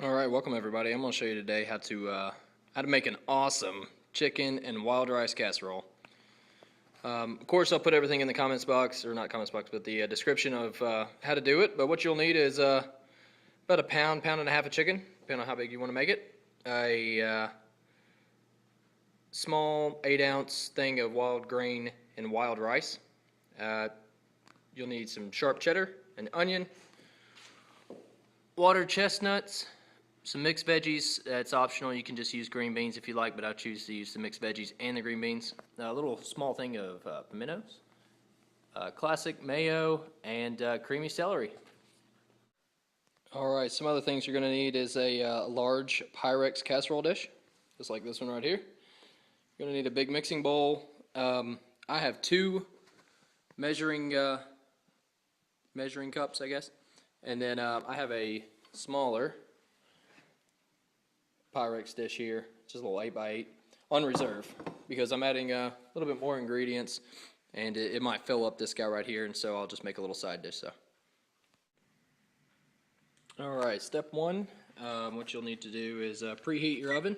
Alright, welcome everybody. I'm going to show you today how to make an awesome chicken and wild rice casserole. Of course, I'll put everything in the comments box, or not comments box, but the description of how to do it. But what you'll need is about a pound and a half of chicken, depending on how big you want to make it. A small 8-ounce thing of wild grain and wild rice. You'll need some sharp cheddar, an onion, water chestnuts, some mixed veggies. It's optional. You can just use green beans if you like, but I choose to use the mixed veggies and the green beans. A little small thing of pimentos, classic mayo, and creamy celery. Alright, some other things you're going to need is a large Pyrex casserole dish, just like this one right here. You're going to need a big mixing bowl. I have two measuring cups, I guess. And then I have a smaller Pyrex dish here, just a little 8x8 on reserve, because I'm adding a little bit more ingredients, and it might fill up this guy right here, and so I'll just make a little side dish. Alright, step one, what you'll need to do is preheat your oven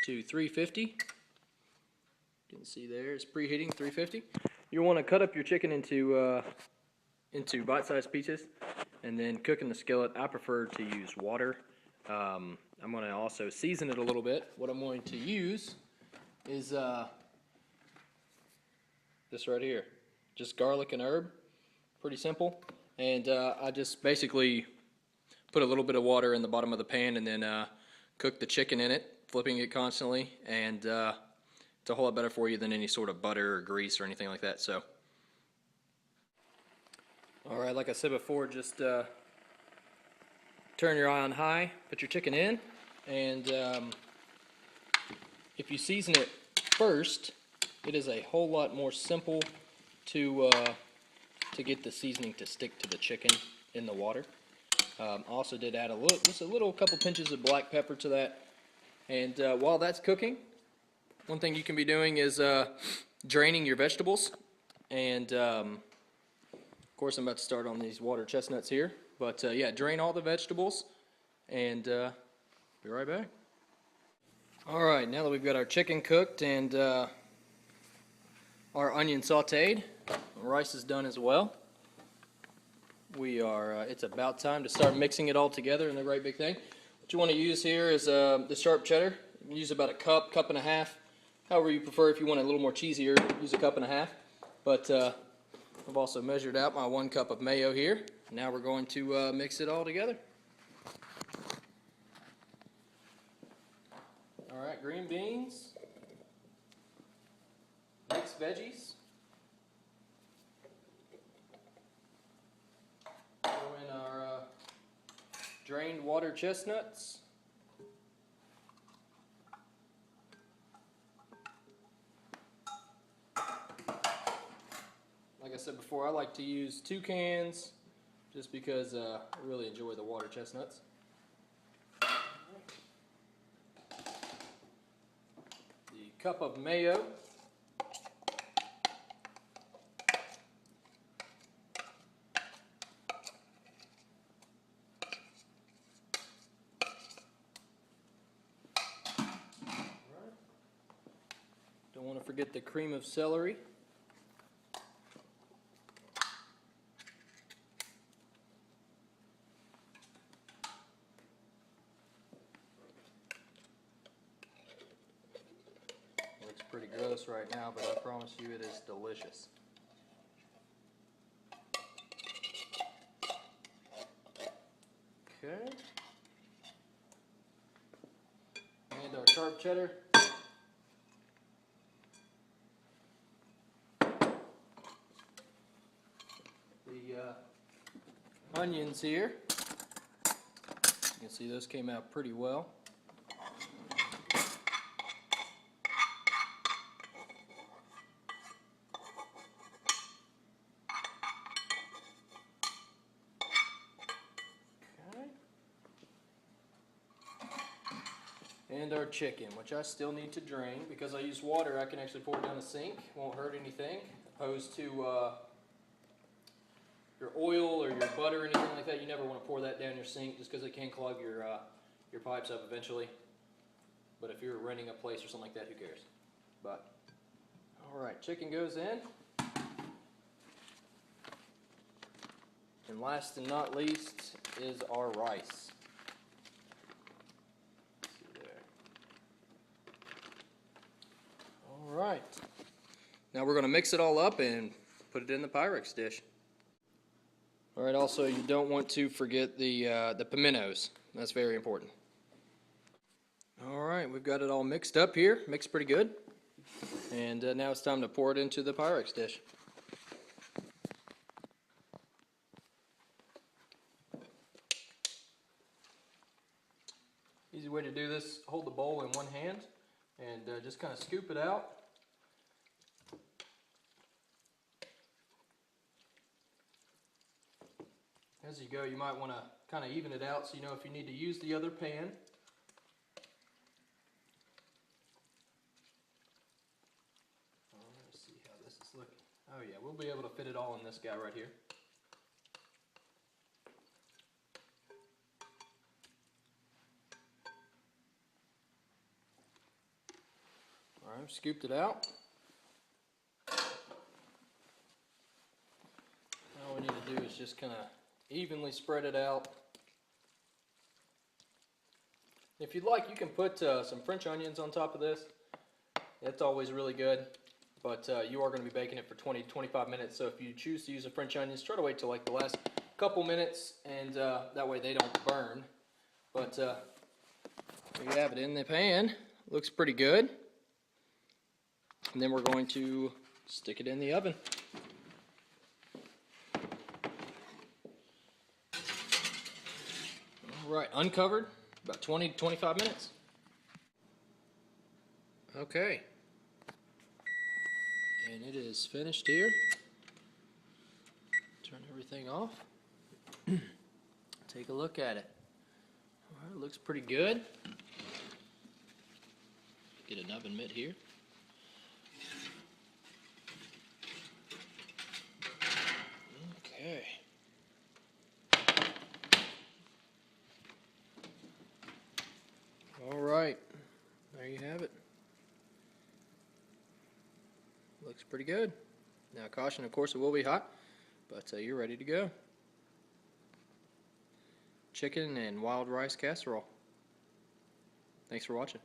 to 350. You can see there it's preheating 350. You want to cut up your chicken into bite-sized pieces and then cook in the skillet. I prefer to use water. I'm going to also season it a little bit. What I'm going to use is this right here, just garlic and herb. Pretty simple. And I just basically put a little bit of water in the bottom of the pan and then cook the chicken in it, flipping it constantly, and it's a whole lot better for you than any sort of butter or grease or anything like that. So, alright, like I said before, just turn your eye on high, put your chicken in, and if you season it first, it is a whole lot more simple to get the seasoning to stick to the chicken in the water. I also did add just a couple pinches of black pepper to that. And while that's cooking, one thing you can be doing is draining your vegetables. And of course, I'm about to start on these water chestnuts here. But yeah, drain all the vegetables, and be right back. Alright, now that we've got our chicken cooked and our onion sauteed, rice is done as well. It's about time to start mixing it all together in the right big thing. What you want to use here is the sharp cheddar. You can use about a cup and a half. However you prefer. If you want it a little more cheesier, use a cup and a half. But I've also measured out my 1 cup of mayo here. Now we're going to mix it all together. Alright, green beans, mixed veggies, throw in our drained water chestnuts, like I said before, I like to use 2 cans just because I really enjoy the water chestnuts. The cup of mayo. Don't want to forget the cream of celery. Looks pretty gross right now, but I promise you it is delicious. Okay. And our sharp cheddar. The onions here. You can see those came out pretty well. And our chicken, which I still need to drain. Because I use water, I can actually pour it down the sink. Won't hurt anything, opposed to your oil or your butter or anything like that. You never want to pour that down your sink just because it can clog your your pipes up eventually. But if you're renting a place or something like that, who cares? But, alright, chicken goes in. And last and not least is our rice. Alright. Now we're going to mix it all up and put it in the Pyrex dish. Alright, also you don't want to forget the pimentos. That's very important. Alright, we've got it all mixed up here. Mixed pretty good. And now it's time to pour it into the Pyrex dish. Easy way to do this, hold the bowl in one hand and just kind of scoop it out. As you go, you might want to kind of even it out so you know if you need to use the other pan. Let's see how this is looking. Oh yeah, we'll be able to fit it all in this guy right here. Alright, scooped it out. All we need to do is just kind of evenly spread it out. If you'd like, you can put some French onions on top of this. It's always really good, but you are going to be baking it for 20-25 minutes, so if you choose to use the French onions, try to wait till like the last couple minutes, and that way they don't burn. But there you have it in the pan. Looks pretty good. And then we're going to stick it in the oven. Alright, uncovered, about 20-25 minutes. Okay. And it is finished here. Turn everything off. Take a look at it. Alright, looks pretty good. Get an oven mitt here. Okay. Alright, there you have it. Looks pretty good. Now caution, of course it will be hot, but you're ready to go. Chicken and wild rice casserole. Thanks for watching.